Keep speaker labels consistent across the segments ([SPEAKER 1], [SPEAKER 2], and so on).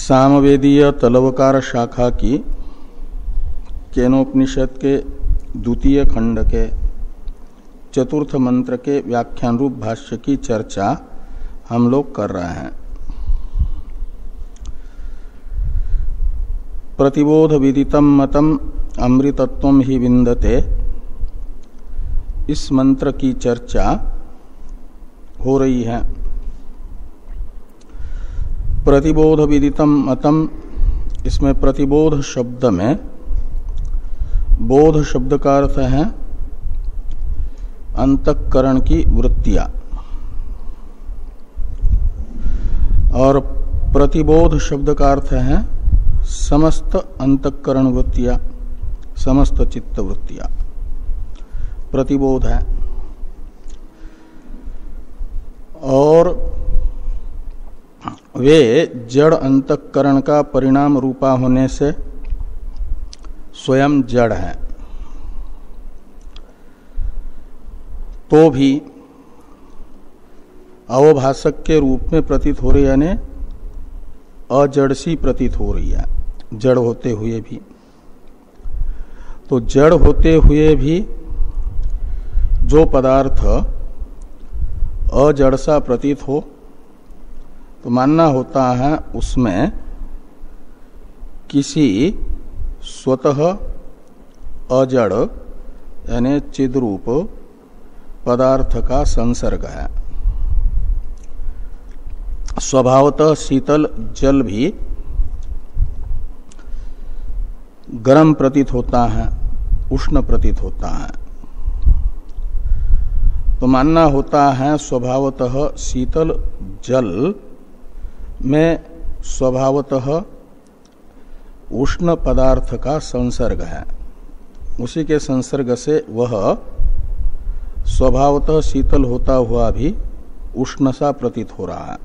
[SPEAKER 1] सामवेदीय तलवकार शाखा की केनोपनिषद के द्वितीय खंड के चतुर्थ मंत्र के व्याख्यान रूप भाष्य की चर्चा हम लोग कर रहे हैं। प्रतिबोध विदितम मतम अमृतत्वम ही विन्दते, इस मंत्र की चर्चा हो रही है। प्रतिबोध विदितम मतम, इसमें प्रतिबोध शब्द में बोध शब्द का अर्थ है अंतःकरण की वृत्तियां, और प्रतिबोध शब्द का अर्थ है समस्त अंतःकरण वृत्तियां, समस्त चित्त वृत्तियां प्रतिबोध है। और वे जड़ अंतःकरण का परिणाम रूपा होने से स्वयं जड़ है, तो भी अवभासक के रूप में प्रतीत हो रही, यानी अजड़ सी प्रतीत हो रही है जड़ होते हुए भी। तो जड़ होते हुए भी जो पदार्थ अजड़ सा प्रतीत हो, तो मानना होता है उसमें किसी स्वतः अजड़ यानी चिद्रूप पदार्थ का संसर्ग है। स्वभावतः शीतल जल भी गर्म प्रतीत होता है, उष्ण प्रतीत होता है, तो मानना होता है स्वभावतः शीतल जल में स्वभावतः उष्ण पदार्थ का संसर्ग है, उसी के संसर्ग से वह स्वभावतः शीतल होता हुआ भी उष्ण सा प्रतीत हो रहा है।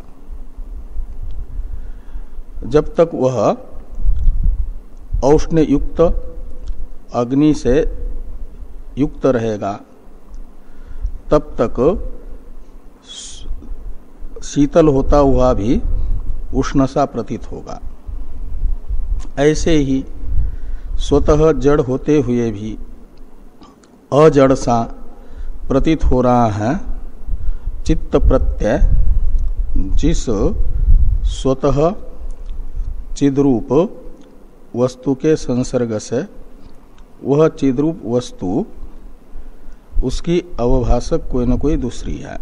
[SPEAKER 1] जब तक वह औष्ण्य युक्त अग्नि से युक्त रहेगा तब तक शीतल होता हुआ भी उष्ण सा प्रतीत होगा। ऐसे ही स्वतः जड़ होते हुए भी अजड़ सा प्रतीत हो रहा है चित्त प्रत्यय, जिस स्वतः चिद्रूप वस्तु के संसर्ग से वह चिद्रूप वस्तु उसकी अवभासक कोई न कोई दूसरी है।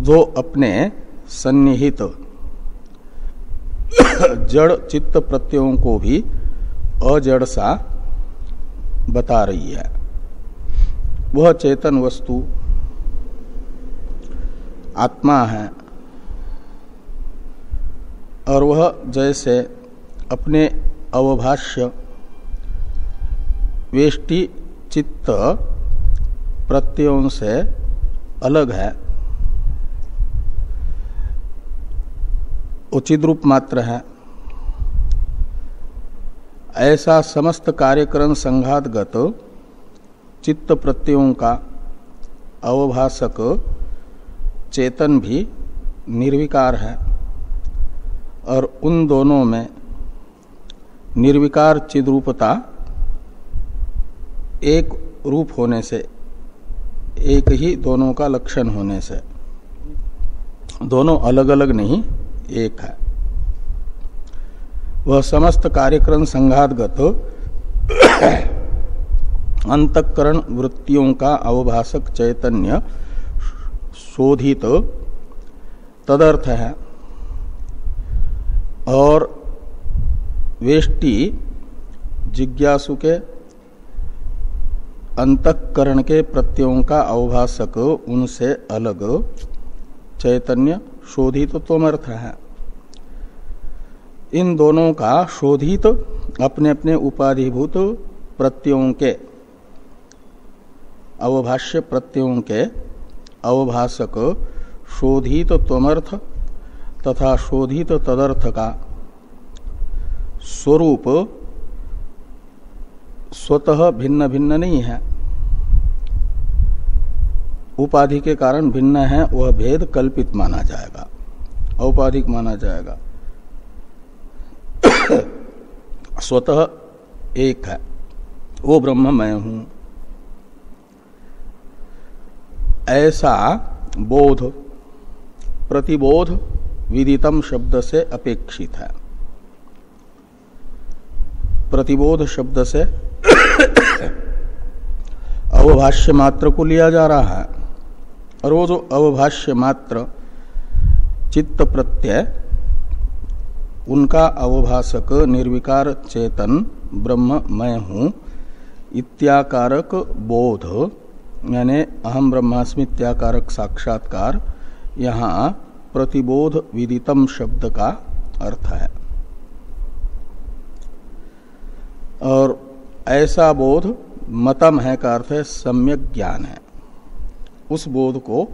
[SPEAKER 1] जो अपने सन्निहित जड़ चित्त प्रत्ययों को भी अजड़ सा बता रही है, वह चेतन वस्तु आत्मा है। और वह जैसे अपने अवभाष्य वेष्टि चित्त प्रत्ययों से अलग है, उचित रूप मात्र है, ऐसा समस्त कार्यकरण संघातगत चित्त प्रत्ययों का अवभासक चेतन भी निर्विकार है। और उन दोनों में निर्विकार चिद्रूपता एक रूप होने से, एक ही दोनों का लक्षण होने से, दोनों अलग अलग नहीं एक है। वह समस्त कार्यक्रम संघातगत अंतःकरण वृत्तियों का अवभासक चैतन्य शोधित तदर्थ है। और वेष्टि जिज्ञासु के अंतःकरण के प्रत्ययों का अवभासक उनसे अलग चैतन्य शोधित तोमर्थ है। इन दोनों का शोधित अपने अपने उपाधिभूत प्रत्ययों के अवभाष्य प्रत्ययों के अवभासक शोधित त्वमर्थ तथा शोधित तदर्थ का स्वरूप स्वतः भिन्न भिन्न नहीं है। उपाधि के कारण भिन्न है वह भेद कल्पित माना जाएगा, औपाधिक माना जाएगा। स्वतः एक है, वो ब्रह्म मैं हूं, ऐसा बोध प्रतिबोध विदितम शब्द से अपेक्षित है। प्रतिबोध शब्द से अवभाष्य मात्र को लिया जा रहा है, और वो जो अवभाष्य मात्र चित्त प्रत्यय उनका अवभाषक निर्विकार चेतन ब्रह्म मैं हूं इत्याकारक बोध, यानी अहम ब्रह्मास्मि इत्याकारक साक्षात्कार यहाँ प्रतिबोध विदितम शब्द का अर्थ है। और ऐसा बोध मतम है का अर्थ है सम्यक ज्ञान है। उस बोध को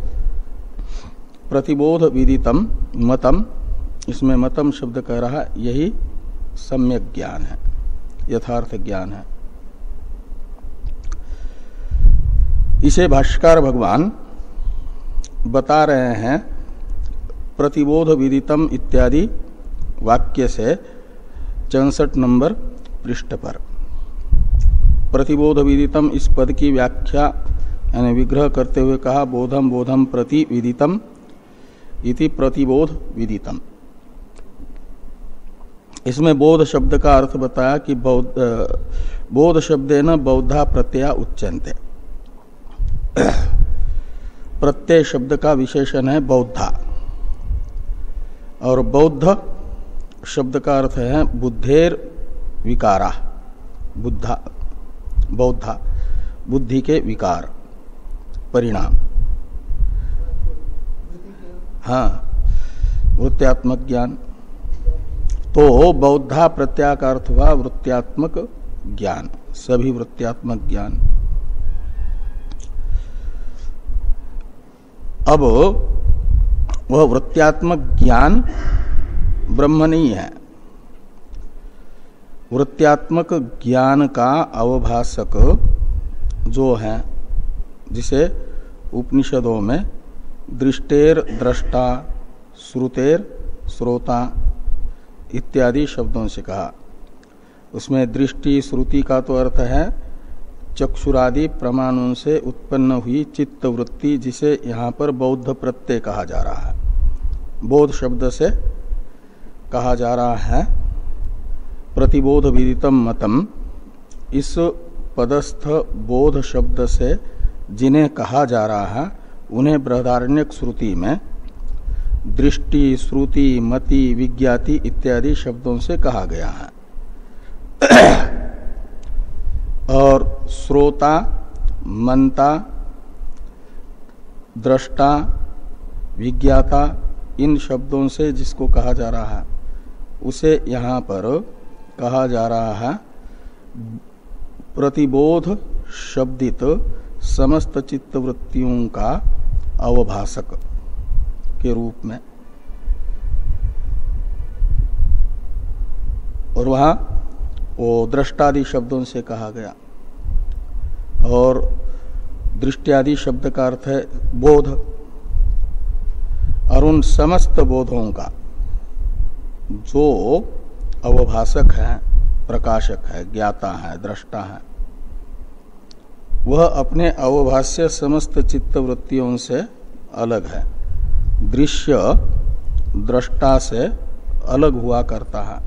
[SPEAKER 1] प्रतिबोध विदितम मतम, इसमें मतम शब्द कह रहा है यही सम्यक ज्ञान है, यथार्थ ज्ञान है। इसे भाष्यकार भगवान बता रहे हैं प्रतिबोध विदितम इत्यादि वाक्य से 64 नंबर पृष्ठ पर। प्रतिबोध विदितम इस पद की व्याख्या यानी विग्रह करते हुए कहा बोधम बोधम प्रति विदितम इति प्रतिबोध विदितम। इसमें बोध शब्द का अर्थ बताया कि बोध शब्देन बौद्धा प्रत्यया उच्यन्ते। प्रत्यय शब्द का विशेषण है बौद्धा, और बौद्ध शब्द का अर्थ है बुद्धेर विकारा, बुद्धा बौद्धा बुद्धि के विकार परिणाम। हाँ, वृत्त्यात्मक ज्ञान। तो बौद्धा प्रत्यय का अर्थ हुआ वृत्त्यात्मक ज्ञान, सभी वृत्त्यात्मक ज्ञान। अब वह वृत्त्यात्मक ज्ञान ब्रह्म नहीं है। वृत्त्यात्मक ज्ञान का अवभाषक जो है, जिसे उपनिषदों में दृष्टेर द्रष्टा, श्रुतेर श्रोता इत्यादि शब्दों से कहा, उसमें दृष्टि श्रुति का तो अर्थ है चक्षुरादि प्रमाणों से उत्पन्न हुई चित्त वृत्ति, जिसे यहाँ पर बौद्ध प्रत्यय कहा जा रहा है। बोध शब्द से कहा जा रहा है प्रतिबोध विदितम मतम। इस पदस्थ बोध शब्द से जिन्हें कहा जा रहा है उन्हें बृहदारण्यक श्रुति में दृष्टि श्रुति मति विज्ञाति इत्यादि शब्दों से कहा गया है। और श्रोता मनता दृष्टा विज्ञाता इन शब्दों से जिसको कहा जा रहा है उसे यहाँ पर कहा जा रहा है प्रतिबोध शब्दित समस्त चित्तवृत्तियों का अवभाषक के रूप में। और वहाँ वो दृष्टादि शब्दों से कहा गया, और दृष्टियादि शब्द का अर्थ है बोध। और उन समस्त बोधों का जो अवभाषक है, प्रकाशक है, ज्ञाता है, दृष्टा है, वह अपने अवभाष्य समस्त चित्त वृत्तियों से अलग है, दृश्य दृष्टा से अलग हुआ करता है।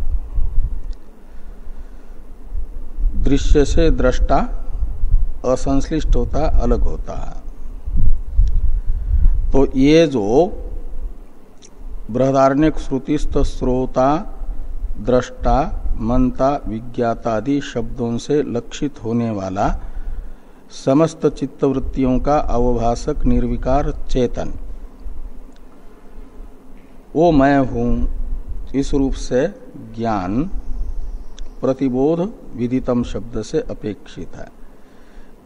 [SPEAKER 1] दृश्य से दृष्टा असंश्लिष्ट होता, अलग होता है। तो ये जो बृहदारण्यक श्रुतिस्थ श्रोता दृष्टा मनता विज्ञातादि शब्दों से लक्षित होने वाला समस्त चित्तवृत्तियों का अवभाषक निर्विकार चेतन, वो मैं हूं, इस रूप से ज्ञान प्रतिबोध विदितम शब्द से अपेक्षित है।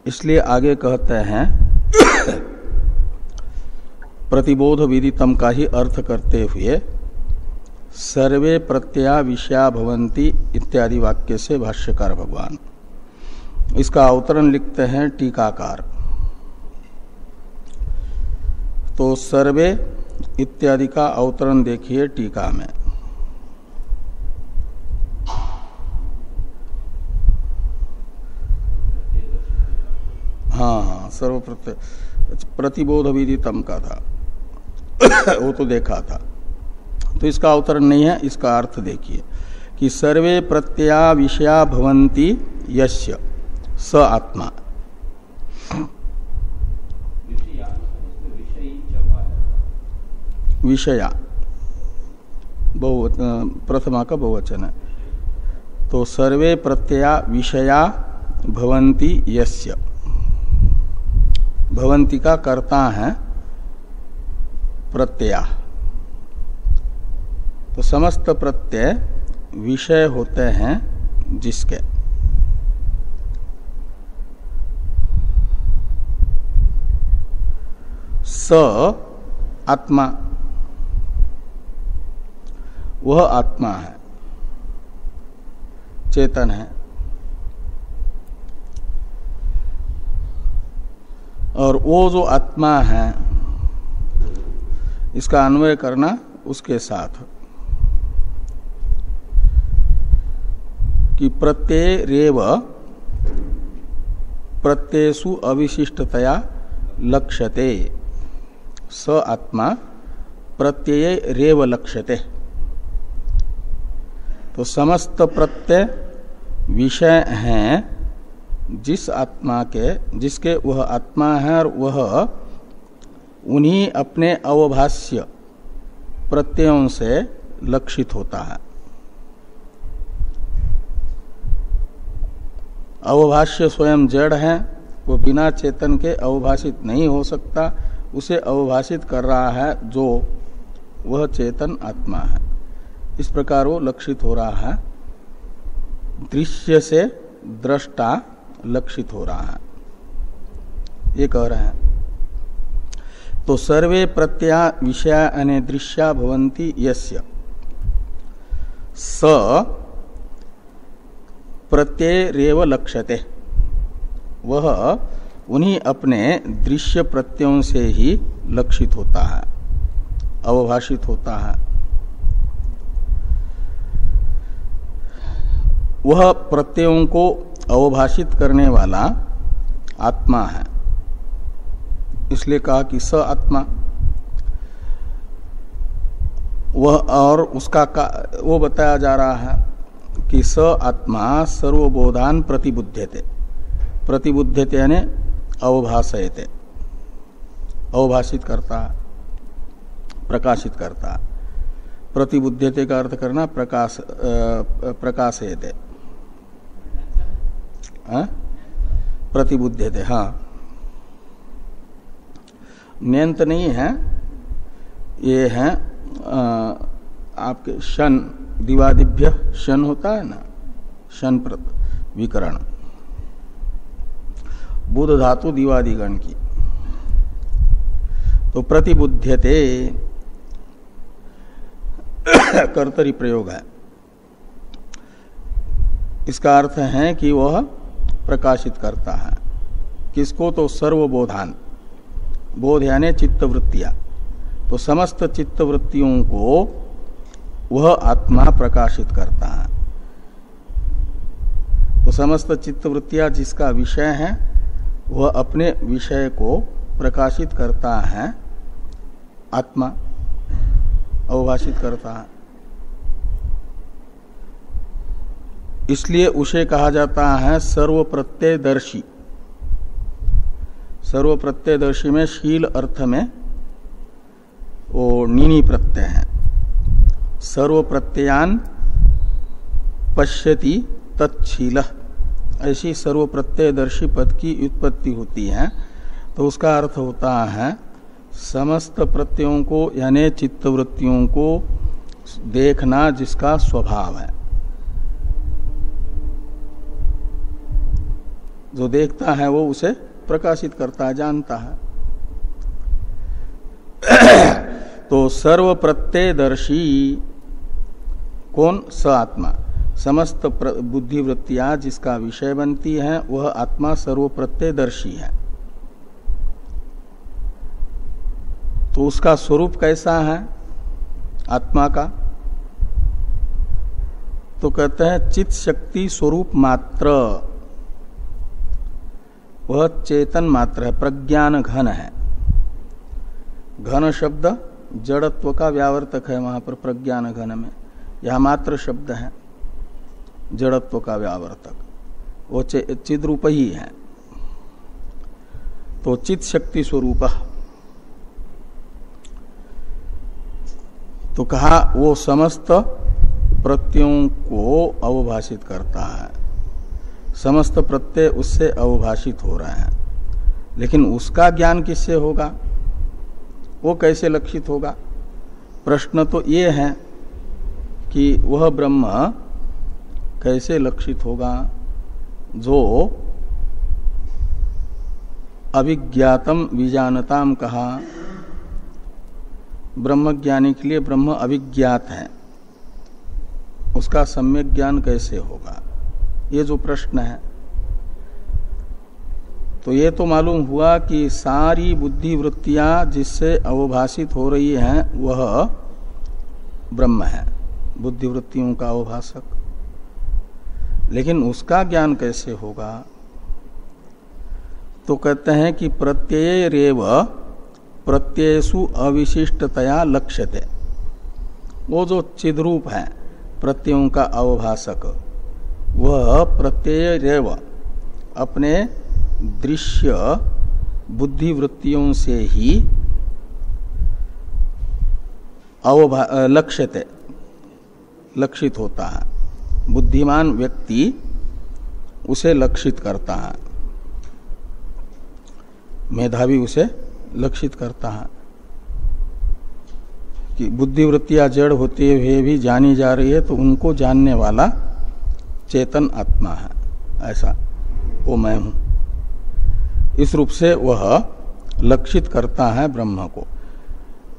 [SPEAKER 1] इसलिए आगे कहते हैं प्रतिबोध विदितम का ही अर्थ करते हुए सर्वे प्रत्यया विषया भवन्ति इत्यादि वाक्य से भाष्यकार भगवान इसका अवतरण लिखते हैं टीकाकार। तो सर्वे इत्यादि का अवतरण देखिए टीका में। हाँ, सर्व प्रत्यय प्रतिबोध विदितम का था वो तो देखा था। तो इसका अवतरण नहीं है, इसका अर्थ देखिए कि सर्वे प्रत्यया विषया भवन्ति यस्य स आत्मा। विषया प्रथमा का बहुवचन है। तो सर्वे प्रत्यया विषया भवन्ति यस्य, भवन्ति का कर्ता है प्रत्यया। तो समस्त प्रत्यय विषय होते हैं जिसके। स आत्मा, वह आत्मा है, चेतन है। और वो जो आत्मा है इसका अन्वय करना उसके साथ कि प्रत्ययरेव प्रत्ययसु अविशिष्टतया लक्ष्यते। स आत्मा प्रत्ययरेव लक्ष्यते। तो समस्त प्रत्यय विषय हैं जिस आत्मा के, जिसके वह आत्मा है और वह उन्हीं अपने अवभाष्य प्रत्ययों से लक्षित होता है। अवभाष्य स्वयं जड़ है, वो बिना चेतन के अवभाषित नहीं हो सकता। उसे अवभाषित कर रहा है जो वह चेतन आत्मा है। इस प्रकार वो लक्षित हो रहा है, दृश्य से दृष्टा लक्षित हो रहा है, ये कह रहे हैं। तो सर्वे प्रत्यया विषया अने दृश्या भवन्ति यस्य स प्रत्ययरेव लक्ष्यते, वह उन्हीं अपने दृश्य प्रत्ययों से ही लक्षित होता है, अवभाषित होता है। वह प्रत्ययों को अवभाषित करने वाला आत्मा है, इसलिए कहा कि स आत्मा। वह और उसका वो बताया जा रहा है कि स आत्मा सर्वबोधान प्रतिबुध्यते। प्रतिबुध्यते यानी अवभाषयते, अवभाषित करता, प्रकाशित करता। प्रतिबुध्यते का अर्थ करना प्रकाशयते, प्रतिबुध्यते। हाँ, न्यंत नहीं है, ये है आपके शन, दिवादिभ्य शन होता है ना, शन विकरण, बुध धातु दिवादिगण की। तो प्रतिबुध्यते कर्तरी प्रयोग है। इसका अर्थ है कि वह प्रकाशित करता है। किसको? तो सर्वबोधान, बोध यानी चित्तवृत्तियां। तो समस्त चित्तवृत्तियों को वह आत्मा प्रकाशित करता है। तो समस्त चित्तवृत्तियां जिसका विषय है वह अपने विषय को प्रकाशित करता है, आत्मा अवभाषित करता है। इसलिए उसे कहा जाता है सर्व प्रत्ययदर्शी। सर्व प्रत्ययदर्शी में शील अर्थ में वो नीनी प्रत्यय है। सर्व प्रत्ययान पश्यति तत्शील, ऐसी सर्व प्रत्ययदर्शी पद की उत्पत्ति होती है। तो उसका अर्थ होता है समस्त प्रत्ययों को यानी चित्तवृत्तियों को देखना जिसका स्वभाव है। जो देखता है वो उसे प्रकाशित करता है, जानता है। तो सर्व प्रत्ययदर्शी कौन? स आत्मा। समस्त बुद्धिवृत्तियां जिसका विषय बनती हैं वह आत्मा सर्व प्रत्ययदर्शी है। तो उसका स्वरूप कैसा है आत्मा का? तो कहते हैं चित्त शक्ति स्वरूप मात्र, वह चेतन मात्र है, प्रज्ञान घन है। घन शब्द जड़त्व का व्यावर्तक है वहां पर प्रज्ञान घन में, यह मात्र शब्द है जड़त्व का व्यावर्तक, वो चिद्रूप ही है। तो चित्त शक्ति स्वरूप, तो कहा वो समस्त प्रत्ययों को अवभाषित करता है, समस्त प्रत्यय उससे अवभाषित हो रहे हैं। लेकिन उसका ज्ञान किससे होगा, वो कैसे लक्षित होगा? प्रश्न तो ये है कि वह ब्रह्म कैसे लक्षित होगा जो अविज्ञातम विजानताम कहा। ब्रह्मज्ञानी के लिए ब्रह्म अविज्ञात है, उसका सम्यक ज्ञान कैसे होगा, ये जो प्रश्न है। तो ये तो मालूम हुआ कि सारी बुद्धि वृत्तियां जिससे अवभाषित हो रही हैं वह ब्रह्म है, बुद्धि वृत्तियों का अवभाषक। लेकिन उसका ज्ञान कैसे होगा? तो कहते हैं कि प्रत्ययरेव प्रत्ययसु अविशिष्टतया लक्ष्यते। वो जो चिद्रूप है प्रत्ययों का अवभाषक, वह प्रत्ययरेव अपने दृश्य बुद्धि वृत्तियों से ही लक्ष्यते, लक्षित होता है। बुद्धिमान व्यक्ति उसे लक्षित करता है, मेधावी उसे लक्षित करता है कि बुद्धि वृत्तियां जड़ होते हुए भी जानी जा रही है, तो उनको जानने वाला चेतन आत्मा है, ऐसा वो मैं हूं। इस रूप से वह लक्षित करता है ब्रह्म को।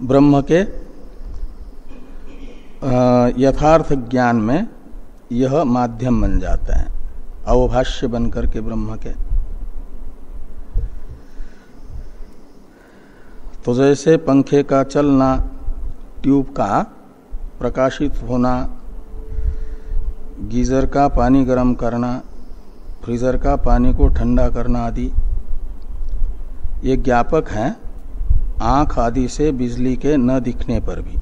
[SPEAKER 1] ब्रह्म के यथार्थ ज्ञान में यह माध्यम बन जाता है, अवभाष्य बनकर के ब्रह्म के। तो जैसे पंखे का चलना, ट्यूब का प्रकाशित होना, गीजर का पानी गर्म करना, फ्रीजर का पानी को ठंडा करना आदि, ये ज्ञापक हैं आंख आदि से बिजली के न दिखने पर भी।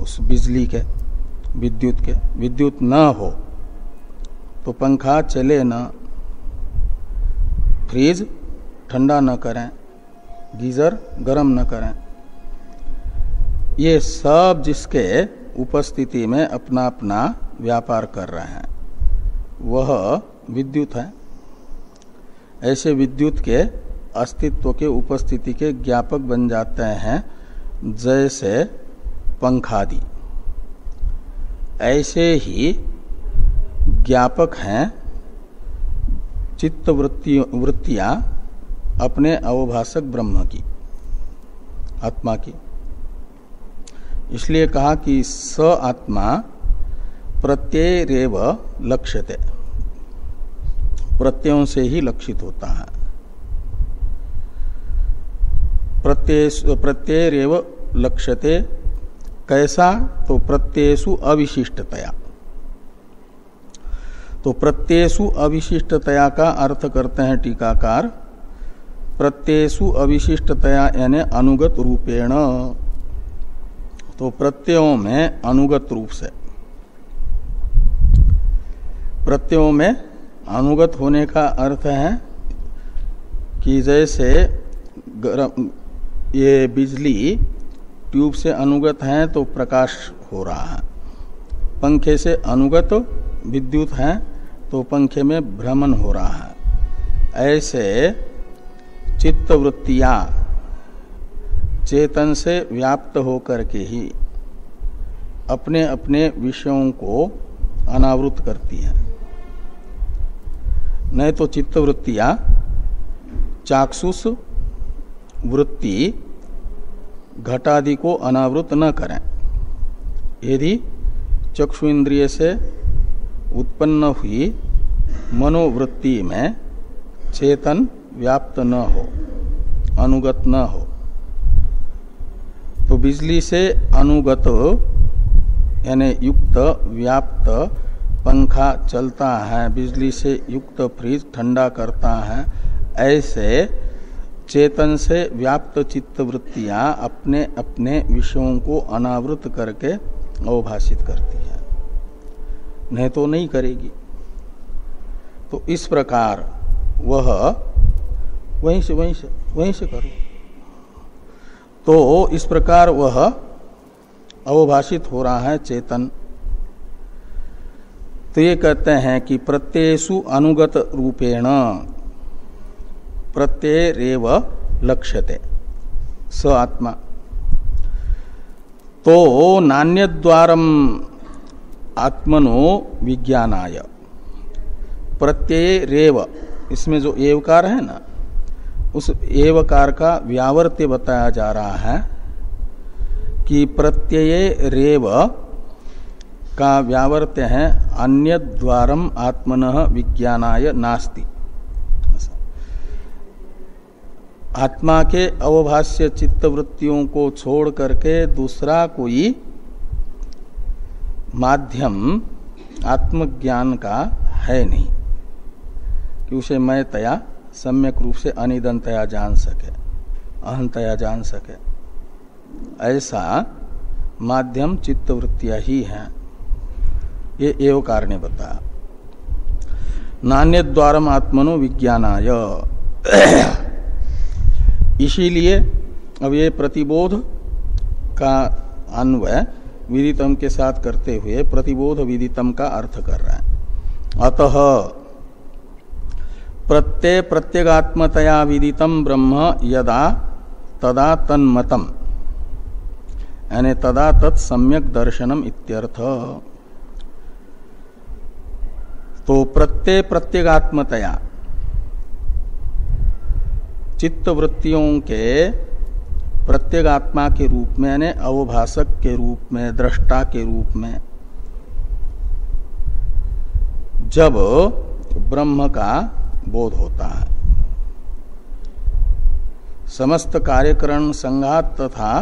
[SPEAKER 1] उस बिजली के, विद्युत न हो तो पंखा चले न, फ्रीज ठंडा न करें, गीजर गर्म न करें। ये सब जिसके उपस्थिति में अपना अपना व्यापार कर रहे हैं वह विद्युत है। ऐसे विद्युत के अस्तित्व के उपस्थिति के ज्ञापक बन जाते हैं जैसे पंखादि, ऐसे ही ज्ञापक हैं चित्त वृत्तियां अपने अवभाषक ब्रह्म की, आत्मा की। इसलिए कहा कि स आत्मा प्रत्ययरेव लक्ष्यते, प्रत्ययों से ही लक्षित होता है। प्रत्ययरेव लक्ष्यते कैसा? तो प्रत्ययसु अविशिष्टतया। तो प्रत्ययसु अविशिष्टतया का अर्थ करते हैं टीकाकार, प्रत्ययसु अविशिष्टतया यानी अनुगत रूपेण। तो प्रत्ययों में अनुगत रूप से, प्रत्ययों में अनुगत होने का अर्थ है कि जैसे ये बिजली ट्यूब से अनुगत है तो प्रकाश हो रहा है, पंखे से अनुगत विद्युत है तो पंखे में भ्रमण हो रहा है। ऐसे चित्तवृत्तियां चेतन से व्याप्त होकर के ही अपने अपने विषयों को अनावृत करती हैं। नहीं तो चित्तवृत्तियां चाक्षुष वृत्ति घटादि को अनावृत न करें। यदि चक्षु इंद्रिय से उत्पन्न हुई मनोवृत्ति में चेतन व्याप्त न हो, अनुगत न हो, बिजली से अनुगत यानी युक्त व्याप्त पंखा चलता है, बिजली से युक्त फ्रिज ठंडा करता है, ऐसे चेतन से व्याप्त चित्त वृत्तियां अपने अपने विषयों को अनावृत करके अवभाषित करती है, नहीं तो नहीं करेगी। तो इस प्रकार वह वहीं से करो। तो इस प्रकार वह अवभाषित हो रहा है चेतन। तो ये कहते हैं कि प्रत्ययेषु अनुगत रूपेण प्रत्ययरेव लक्ष्यते स आत्मा। तो नान्यद्वारम आत्मनो विज्ञानाय प्रत्ययरेव, इसमें जो एवकार है ना, उस एवकार का व्यावर्त्य बताया जा रहा है कि प्रत्ययरेव का व्यावर्त्य है अन्यद्वारम आत्मनः विज्ञानाय नास्ति। आत्मा के अवभाष्य चित्त वृत्तियों को छोड़ करके दूसरा कोई माध्यम आत्मज्ञान का है नहीं कि उसे मैं तया सम्यक रूप से अनिदंतया जान सके, अहंतया जान सके। ऐसा माध्यम चित्त वृत्तियां ही हैं, ये एवकार ने बताया। नान्य द्वारम आत्मनो विज्ञानाय, इसीलिए अब ये प्रतिबोध का अन्वय विदितम के साथ करते हुए प्रतिबोध विदितम का अर्थ कर रहा है। अतः प्रत्यय प्रत्यगात्मतया विदितम ब्रह्म यदा तदा तन्मतम, यानी तदा तत् सम्यक दर्शनम इत्यर्थ। तो प्रत्यय प्रत्यगात्मतया चित्त वृत्तियों के प्रत्यगात्मा के रूप में यानी अवभाषक के रूप में, दृष्टा के रूप में जब ब्रह्म का बोध होता है, समस्त कार्यकरण संघात तथा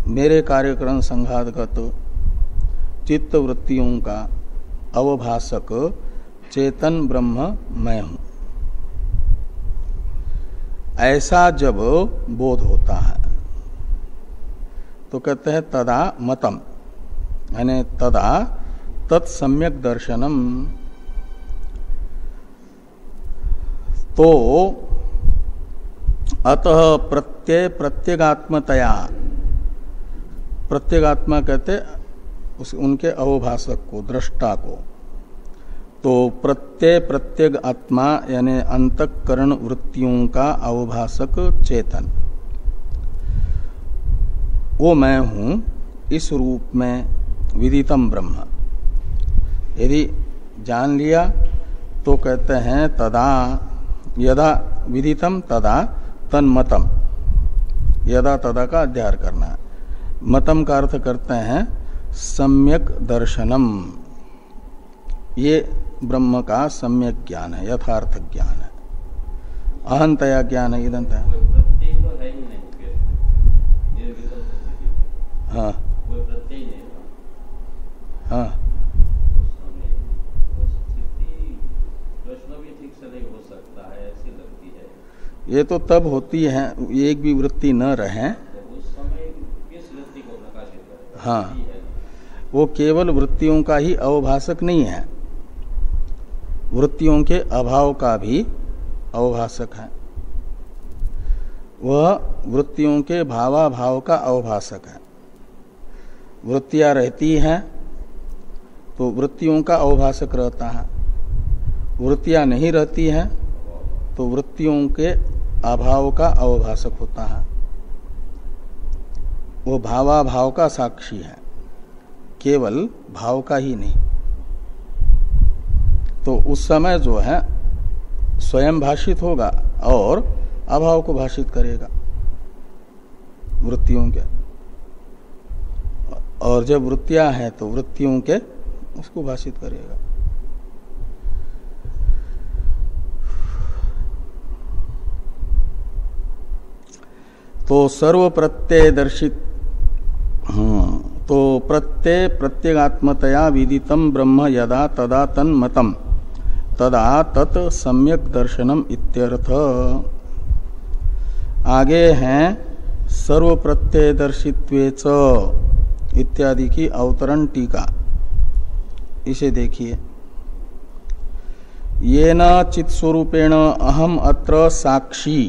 [SPEAKER 1] मेरे कार्यकरण संघातगत चित्त वृत्तियों का अवभाषक चेतन ब्रह्म मैं हूं, ऐसा जब बोध होता है तो कहते हैं तदा मतम, यानी तदा तत्सम्यक दर्शनम। तो अतः प्रत्यय प्रत्यगात्मतया, प्रत्यगात्मा कहते उनके अवभाषक को, दृष्टा को। तो प्रत्यय प्रत्यग आत्मा यानी अंतःकरण वृत्तियों का अवभाषक चेतन, वो मैं हूं इस रूप में विदितम ब्रह्म यदि जान लिया तो कहते हैं तदा यदा विदितम तदा तन्मतम, यदा तदा का अध्यार करना है। मतम का अर्थ करते हैं सम्यक दर्शनम, ये ब्रह्म का सम्यक ज्ञान है, यथार्थ ज्ञान है, अहंतया ज्ञान है, इदंतया। हाँ हाँ, ये तो तब होती है एक भी वृत्ति न रहे। हाँ, वो केवल वृत्तियों का ही अवभाषक नहीं है, वृत्तियों के अभाव का भी अवभाषक है। वह वृत्तियों के भावाभाव का अवभाषक है। वृत्तियां रहती हैं तो वृत्तियों का अवभाषक रहता है, वृत्तियां नहीं रहती हैं तो वृत्तियों के अभाव का अवभाषक होता है। वो भावाभाव का साक्षी है, केवल भाव का ही नहीं। तो उस समय जो है स्वयं भाषित होगा और अभाव को भाषित करेगा वृत्तियों के, और जब वृत्तियां हैं तो वृत्तियों के उसको भाषित करेगा। तो सर्व प्रत्यय दर्शित तो प्रत्यगात्मतया विदितम ब्रह्म यदा तदा तन्मतम तदा तत् सम्यक दर्शनम इत्यर्थ। आगे हैं सर्व प्रत्ययदर्शित्वेच इत्यादि की अवतरण टीका। इसे देखिए। येन चित्स्वरूपेण अहम अत्र साक्षी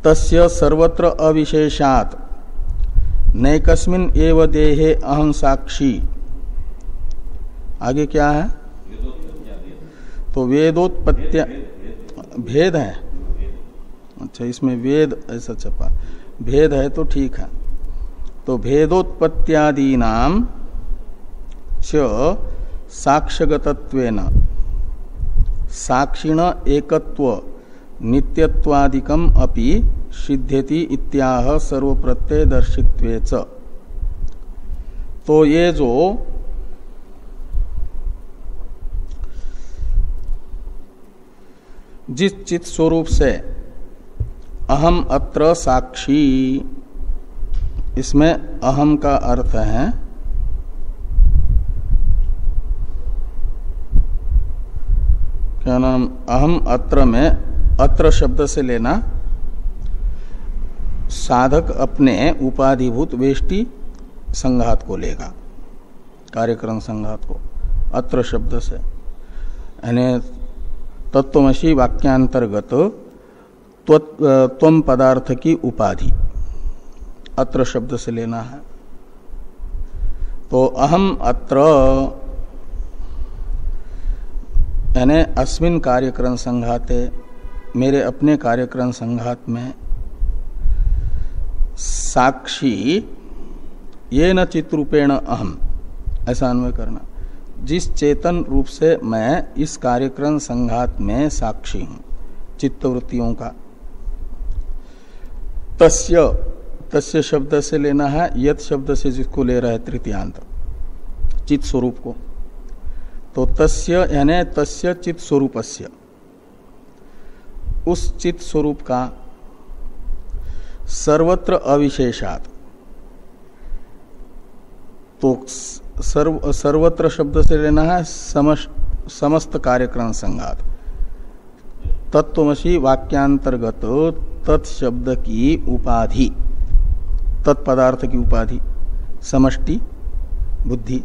[SPEAKER 1] तस्य सर्वत्र अविशेषात् नैकस्मिन् एव देहे अहम साक्षी। आगे क्या है? तो वेदोत्पत्ति भेद है। अच्छा, इसमें वेद ऐसा छपा, भेद है तो ठीक है। तो भेदोत्पत्त्यादीनाम च साक्ष्यगतत्वेन साक्षिण एकत्व नित्यत्वादिकम अपि सिद्ध्यति इत्याह सर्व प्रत्ययदर्शित्वेच। तो ये जो जिस चित स्वरूप से अहम अत्र साक्षी, इसमें अहम का अर्थ है क्या नाम, अहम अत्र में अत्र शब्द से लेना साधक अपने उपाधिभूत वेष्टि संघात को लेगा, कार्यक्रम संघात को अत्र शब्द से, यानी तत्वमसि वाक्यांतर्गत त्वम पदार्थ की उपाधि अत्र शब्द से लेना है। तो अहम अत्र यानी अस्मिन कार्यक्रम संघाते, मेरे अपने कार्यक्रम संघात में साक्षी ये न चित्रूपेण अहम, ऐसा अन्वय करना। जिस चेतन रूप से मैं इस कार्यक्रम संघात में साक्षी हूं चित्तवृत्तियों का, तस्य, तस्य शब्द से लेना है यत शब्द से जिसको ले रहा है तृतीयांत, चित्त स्वरूप को। तो तस्य यानी तस्य चित्त स्वरूपस्य, उस चित्त स्वरूप का सर्वत्र अविशेषात। तो सर्वत्र शब्द से लेना है समस्त कार्यक्रम संघात। तत्वमसि वाक्यांतर्गत तत्शब्द की उपाधि, तत्पदार्थ की उपाधि समष्टि बुद्धि,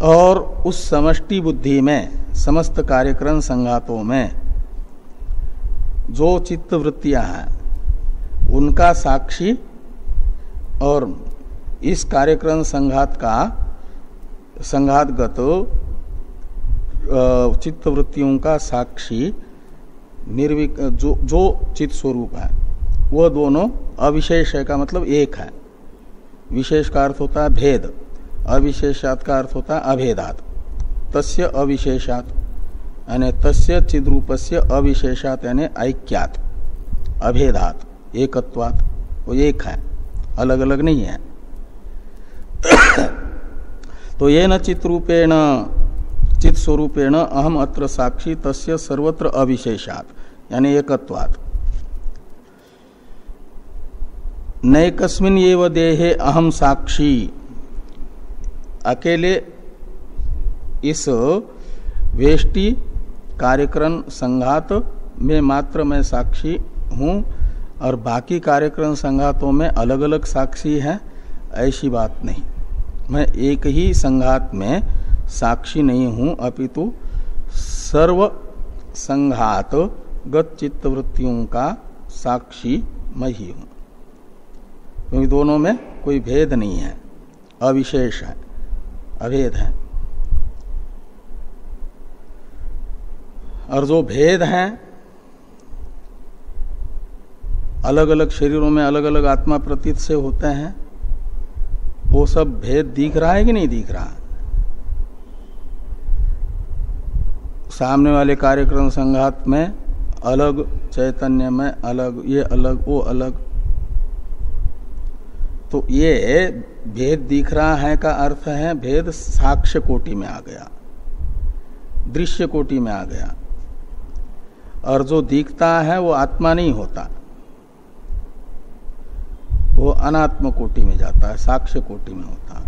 [SPEAKER 1] और उस समष्टि बुद्धि में समस्त कार्यक्रम संघातों में जो चित्त वृत्तियां हैं उनका साक्षी, और इस कार्यक्रम संघात का संघातगत चित्त वृत्तियों का साक्षी जो चित्त स्वरूप है वह दोनों अविशेष है का मतलब एक है। विशेष का अर्थ होता है भेद, अविशेषात का अर्थ होता है अभेदात। तस्य अविशेषात यानी तस्य चिद्रूपस्य अविशेषात यानी ऐक्यात, अभेदात, एकत्वात, वो एक है, अलग अलग नहीं है। तो ये न चित्रूपेण चित स्वरूपेण अहम अत्र साक्षी तस्य सर्वत्र अविशेषात यानी एकत्वात। नैकस्मिन् एव देहे अहम साक्षी, अकेले इस वेष्टि कार्यक्रम संघात में मात्र मैं साक्षी हूं और बाकी कार्यक्रम संघातों में अलग अलग साक्षी है, ऐसी बात नहीं। मैं एक ही संघात में साक्षी नहीं हूं, अपितु सर्व संघात गत चित्त वृत्तियों का साक्षी मैं ही हूं, क्योंकि दोनों में कोई भेद नहीं है, अविशेष है, अभेद है। और जो भेद है अलग अलग शरीरों में अलग अलग आत्मा प्रतीत से होते हैं, वो सब भेद दिख रहा है कि नहीं दिख रहा? सामने वाले कार्यक्रम संघात में अलग, चैतन्य में अलग, ये अलग वो अलग, तो ये भेद दिख रहा है का अर्थ है भेद साक्ष्य कोटि में आ गया, दृश्य कोटि में आ गया। और जो दिखता है वो आत्मा नहीं होता, अनात्म कोटि में जाता है, साक्ष्य कोटि में होता है।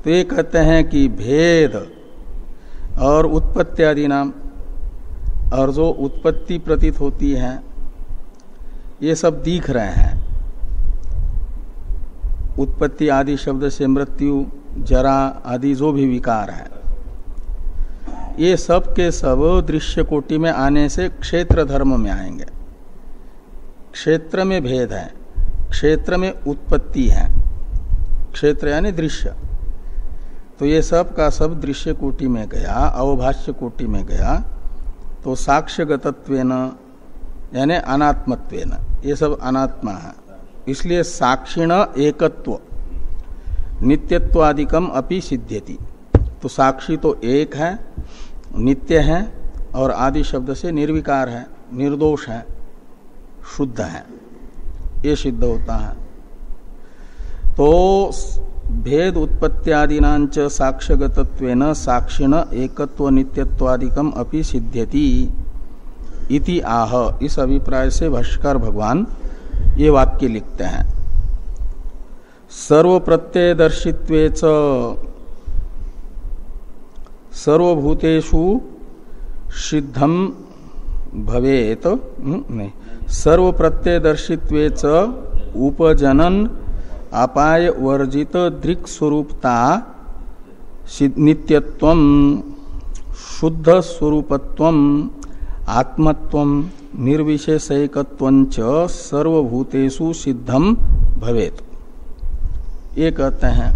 [SPEAKER 1] तो ये कहते हैं कि भेद और उत्पत्ति आदि नाम, और जो उत्पत्ति प्रतीत होती है, ये सब दिख रहे हैं। उत्पत्ति आदि शब्द से मृत्यु, जरा आदि जो भी विकार है, ये सब के सब दृश्य कोटि में आने से क्षेत्र धर्म में आएंगे। क्षेत्र में भेद है, क्षेत्र में उत्पत्ति है, क्षेत्र यानी दृश्य। तो ये सब का सब दृश्य कोटि में गया, अवभाष्य कोटि में गया, तो साक्ष्यगतत्वेन यानी अनात्मत्वेन, ये सब अनात्मा है। इसलिए साक्षिण एकत्व नित्यत्वादिकम अपि सिद्ध्यति। तो साक्षी तो एक है, नित्य है, और आदि शब्द से निर्विकार है, निर्दोष है, शुद्ध है, ये सिद्ध होता है। तो भेद उत्पत्त्यादिनांच साक्ष्यगतत्वेन साक्षिण एकत्व नित्यत्वादिकम अपि सिद्ध्यति इति आह। इस अभिप्राय से भाष्यकार भगवान ये वाक्य लिखते हैं। सर्व प्रत्ययदर्शित्वे च सर्वभूतेषु सिद्धम भवेत, नहीं, सर्व प्रत्ययदर्शित्वे च उपजनन अपाय वर्जित दृक् स्वरूपता नित्यत्वम शुद्ध स्वरूपत्वम आत्मत्वम निर्विशेषैकत्वंच सर्वभूतेषु सिद्धम भवेत। ये कहते हैं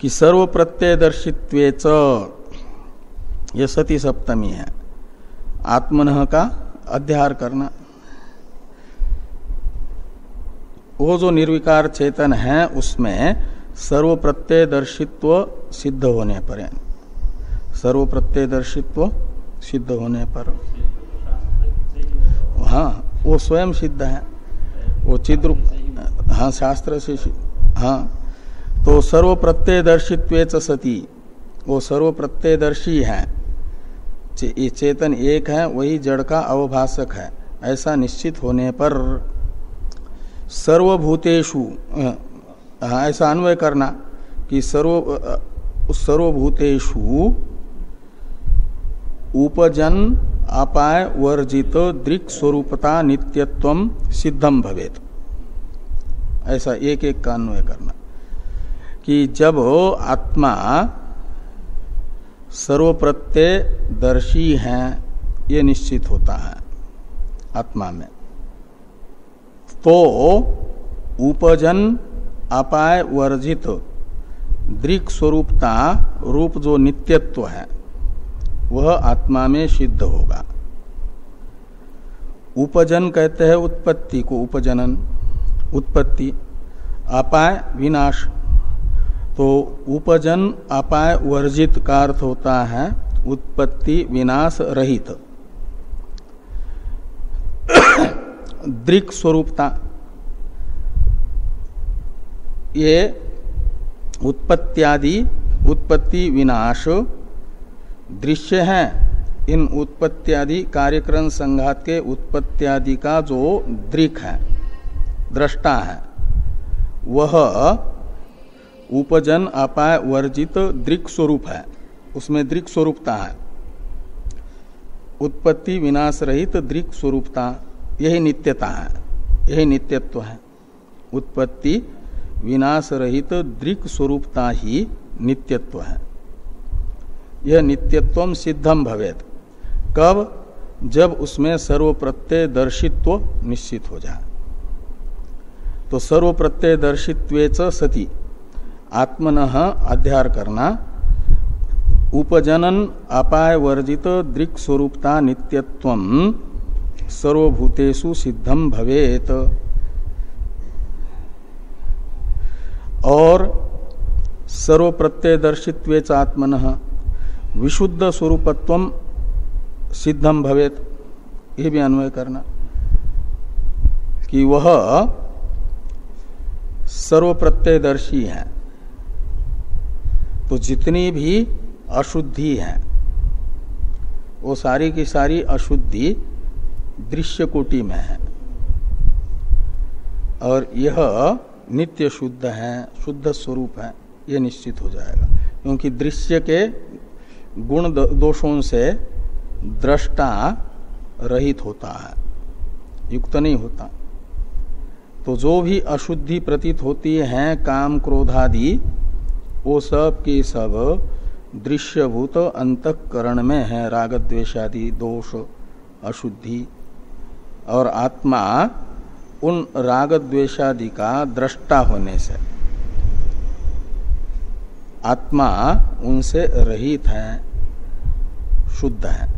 [SPEAKER 1] कि सर्व प्रत्ययदर्शित्वे च, ये सती सप्तमी है, आत्मनः का अध्यार करना। वो जो निर्विकार चेतन है उसमें सर्व प्रत्ययदर्शित्व सिद्ध होने पर, सर्व प्रत्ययदर्शित्व सिद्ध होने पर, हाँ वो स्वयं सिद्ध है, वो चिद्रूप, हाँ शास्त्र से, हाँ। तो सर्व प्रत्ययदर्शित्वे च सती, वो सर्व प्रत्ययदर्शी है, ये चेतन एक है, वही जड़ का अवभाषक है, ऐसा निश्चित होने पर सर्वभूतेषु, ऐसा अन्वय करना कि सर्वभूतेषु उपजन अपाय वर्जित दृक् स्वरूपता नित्यत्वम सिद्धम भवेत। ऐसा एक एक का अन्वय करना कि जब आत्मा सर्वप्रत्ययदर्शी है, ये निश्चित होता है आत्मा में, तो उपजन अपाय वर्जित दृक् स्वरूपता रूप जो नित्यत्व है वह आत्मा में सिद्ध होगा। उपजन कहते हैं उत्पत्ति को, उपजनन उत्पत्ति, अपाय विनाश। तो उपजन अपाय वर्जित का अर्थ होता है उत्पत्ति विनाश रहित दृक् स्वरूपता। ये उत्पत्त्यादि, उत्पत्ति विनाश दृश्य हैं। इन उत्पत्त्यादि कार्यक्रम संघात के उत्पत्त्यादि का जो दृक् है, दृष्टा है, वह उपजन अपाय वर्जित दृक् स्वरूप है, उसमें दृक् स्वरूपता है, उत्पत्ति विनाश रहित दृक् स्वरूपता, यही नित्यता है, यही नित्यत्व है। उत्पत्ति विनाश रहित दृक् स्वरूपता ही नित्यत्व है। यह नित्यत्वम सिद्धम भवेत। कब? जब उसमें सर्व प्रत्यय दर्शित्व निश्चित हो जाए। तो सर्व प्रत्यय दर्शित्वे च सति आत्मनः अध्यार करना, उपजनन अपाय वर्जित दृक् स्वरूपता नित्यत्वम सर्वभूतेषु सिद्धम भवेत। और सर्व प्रत्यय दर्शित्वे च आत्मनः विशुद्ध स्वरूपत्वम सिद्धम भवेत। ये भी अन्वय करना कि वह सर्व प्रत्ययदर्शी है। तो जितनी भी अशुद्धि है वो सारी की सारी अशुद्धि दृश्य कोटि में है। और यह नित्य शुद्ध है, शुद्ध स्वरूप है, ये निश्चित हो जाएगा। क्योंकि दृश्य के गुण दोषों से दृष्टा रहित होता है, युक्त नहीं होता। तो जो भी अशुद्धि प्रतीत होती है काम क्रोधादि, वो सब की सब दृश्यभूत अंतःकरण में है, राग द्वेषादि दोष अशुद्धि। और आत्मा उन राग द्वेषादि का दृष्टा होने से आत्मा उनसे रहित है, शुद्ध है।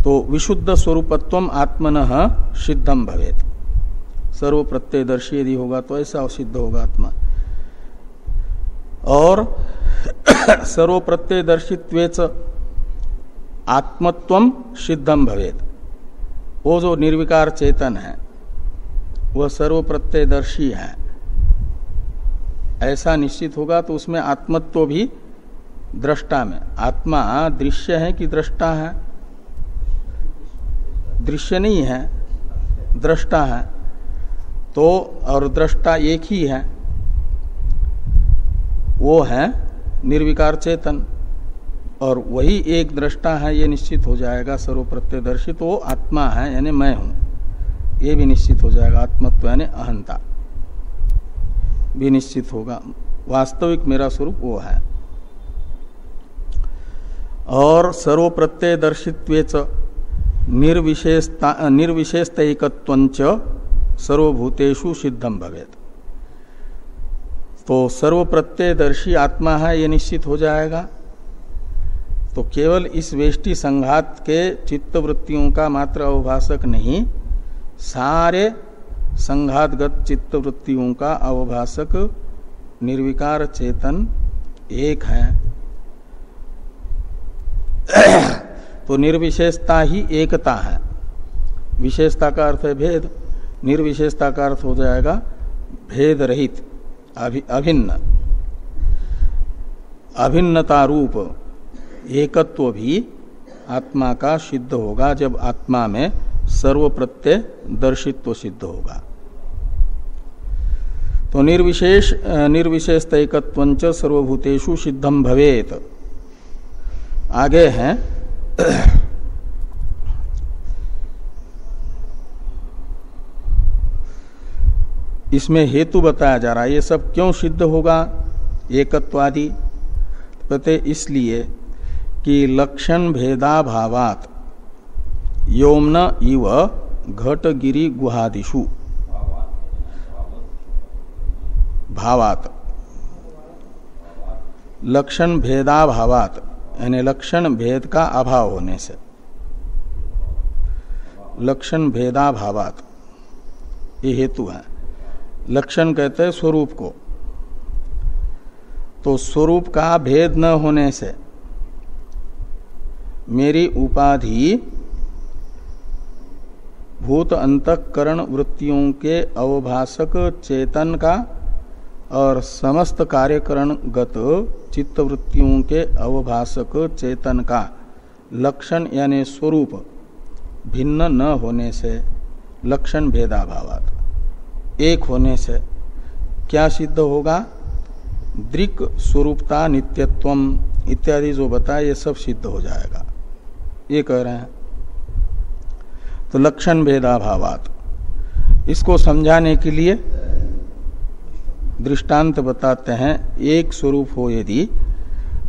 [SPEAKER 1] तो विशुद्ध स्वरूपत्वम आत्मनः सिद्धम भवेत, सर्व प्रत्ययदर्शी यदि होगा तो ऐसा सिद्ध होगा आत्मा। और सर्व प्रत्ययदर्शित्वेच आत्मत्वम सिद्धम भवेत, वो जो निर्विकार चेतन है वह सर्व प्रत्ययदर्शी है, ऐसा निश्चित होगा। तो उसमें आत्मत्व भी दृष्टा में, आत्मा दृश्य है कि दृष्टा है? दृश्य नहीं है, दृष्टा है। तो और दृष्टा एक ही है, वो है निर्विकार चेतन, और वही एक दृष्टा है, ये निश्चित हो जाएगा सर्व प्रत्ययदर्शी। तो वो आत्मा है यानी मैं हूं, ये भी निश्चित हो जाएगा। आत्मत्व यानी अहंता भी निश्चित होगा, वास्तविक मेरा स्वरूप वो है। और सर्व प्रत्ययदर्शित्वेच निर्विशेषतैकत्वंच सर्वभूतेषु सिद्धम भवेत। तो सर्व प्रत्ययदर्शी आत्मा है, ये निश्चित हो जाएगा। तो केवल इस वेष्टि संघात के चित्तवृत्तियों का मात्र अवभाषक नहीं, सारे संघातगत चित्तवृत्तियों का अवभाषक निर्विकार चेतन एक है। तो निर्विशेषता ही एकता है, विशेषता का अर्थ है भेद, निर्विशेषता का अर्थ हो जाएगा भेद रहित, अभिन्न। अभिन्नता रूप एकत्व भी आत्मा का सिद्ध होगा जब आत्मा में सर्व प्रत्यय दर्शित्व सिद्ध होगा। तो निर्विशेषतैकत्वंच सर्वभूतेषु सिद्धम भवेत। आगे हैं इसमें हेतु बताया जा रहा है, ये सब क्यों सिद्ध होगा एकत्वादि? कहते इसलिए कि लक्षण भेदाभावात योम्न इव घटगिरि गुहादिषु भावात, लक्षण भेदाभावात यानी लक्षण भेद का अभाव होने से, लक्षण भेदाभावात ये हेतु है। लक्षण कहते हैं स्वरूप को, तो स्वरूप का भेद न होने से मेरी उपाधि भूत अंतःकरण वृत्तियों के अवभाषक चेतन का और समस्त कार्यकरणगत चित्त वृत्तियों के अवभाषक चेतन का लक्षण यानी स्वरूप भिन्न न होने से, लक्षण भेदाभावात एक होने से क्या सिद्ध होगा? दृक् स्वरूपता नित्यत्वम इत्यादि जो बताए ये सब सिद्ध हो जाएगा, ये कह रहे हैं। तो लक्षण भेदाभावात, इसको समझाने के लिए दृष्टांत बताते हैं। एक स्वरूप हो यदि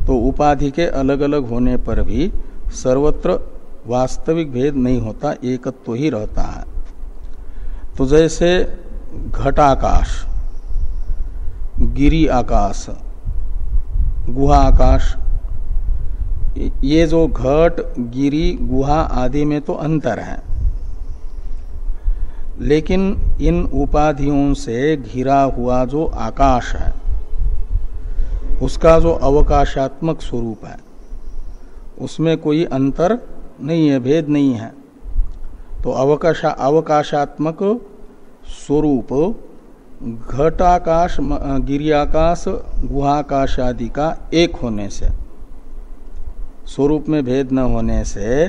[SPEAKER 1] तो उपाधि के अलग अलग होने पर भी सर्वत्र वास्तविक भेद नहीं होता, एकत्व ही रहता है। तो जैसे घटाकाश, गिरि आकाश, गुहा आकाश, ये जो घट गिरि गुहा आदि में तो अंतर है, लेकिन इन उपाधियों से घिरा हुआ जो आकाश है उसका जो अवकाशात्मक स्वरूप है उसमें कोई अंतर नहीं है, भेद नहीं है। तो अवकाशात्मक स्वरूप घटाकाश, गिरियाकाश, गुहाकाश आदि का एक होने से, स्वरूप में भेद न होने से,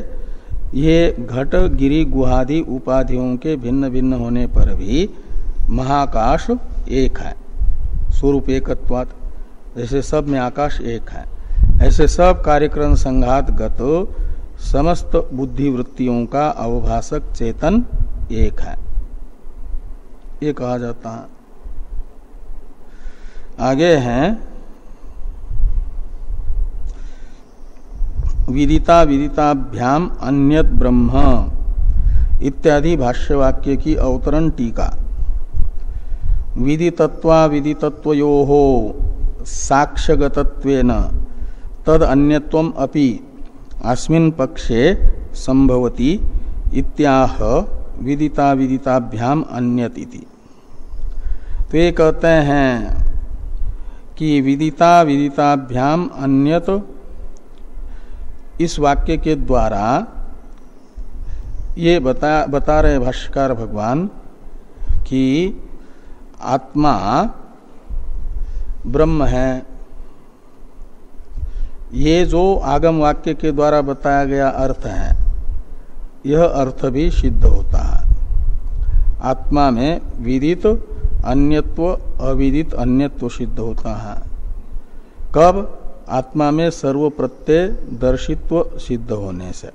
[SPEAKER 1] ये घट गिरि गुहादि उपाधियों के भिन्न भिन्न होने पर भी महाकाश एक है, स्वरूप एकत्वात्। जैसे सब में आकाश एक है, ऐसे सब कार्यक्रम संघातगत समस्त बुद्धि वृत्तियों का अवभाषक चेतन एक है, ये कहा जाता है। आगे हैं विदिता विदिताभ्याम अन्यत ब्रह्म इत्यादि भाष्यवाक्य की अवतरण टीका। विदितत्वा विदितत्वयोः साक्ष्यगतत्वेन तद अन्यत्वम अपि अस्मिन् पक्षे संभवति इत्याह विदिता विदिताभ्याम अन्यत इति। तो ये कहते हैं कि विदिता विदिताभ्याम अन्यत, इस वाक्य के द्वारा ये बता रहे भाष्यकार भगवान कि आत्मा ब्रह्म है। ये जो आगम वाक्य के द्वारा बताया गया अर्थ है, यह अर्थ भी सिद्ध होता है। आत्मा में विदित अन्यत्व अविदित अन्यत्व सिद्ध होता है। कब? आत्मा में सर्व प्रत्यय दर्शित्व सिद्ध होने से।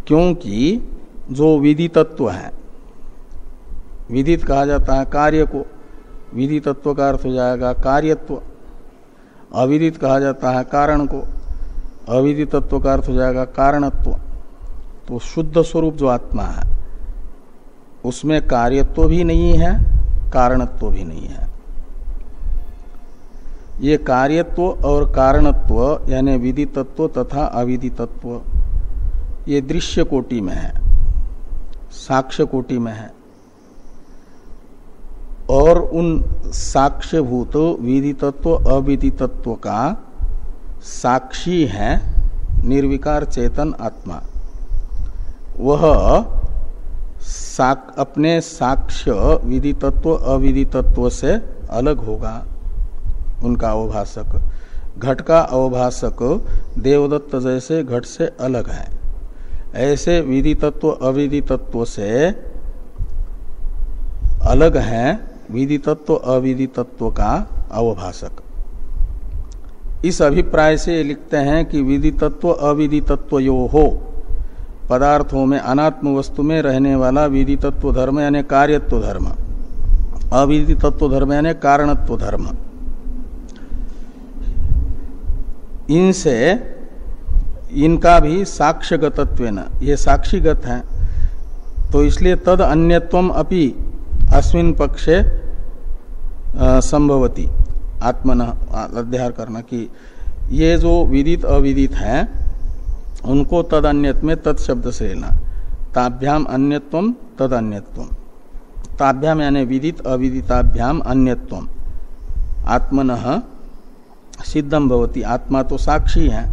[SPEAKER 1] क्योंकि जो विदितत्व है, विदित कहा जाता है कार्य को, विदितत्व का अर्थ हो जाएगा कार्यत्व। अविदित कहा जाता है कारण को, अविदितत्व का अर्थ हो जाएगा कारणत्व। तो शुद्ध स्वरूप जो आत्मा है उसमें कार्यत्व भी नहीं है, कारणत्व भी नहीं है। ये कार्यत्व और कारणत्व यानी विदितत्व तथा अविदितत्व ये दृश्य कोटि में है, साक्ष्य कोटि में है। और उन साक्ष्यभूत विदितत्व अविदितत्व का साक्षी है निर्विकार चेतन आत्मा। वह अपने साक्ष्य विदितत्व अविदितत्व से अलग होगा। उनका अवभाषक, घट का अवभाषक देवदत्त जैसे घट से अलग है, ऐसे विदितत्व अविदितत्व से अलग है विदितत्व अविदितत्व का अवभाषक। इस अभिप्राय से लिखते हैं कि विदितत्व अविदितत्व यो हो, पदार्थों में अनात्म वस्तु में रहने वाला विदितत्व धर्म यानी कार्यत्व धर्म, अविदितत्व धर्म यानी कारणत्व धर्म, इनसे इनका भी साक्ष्यगतत्वेन ये साक्षीगत है। तो इसलिए तद अन्यत्वम अपि अस्मिन् पक्षे संभवति। आत्मन अध्याय करना कि ये जो विदित अविदित हैं उनको तद अन्यत में तत् शब्द से लेना। ताभ्याम अन्यत्वम तद अन्यत्वम, ताभ्याम यानी विदित अविदिताभ्याम अन्यत्वम आत्मनः सिद्धम भवति। आत्मा तो साक्षी है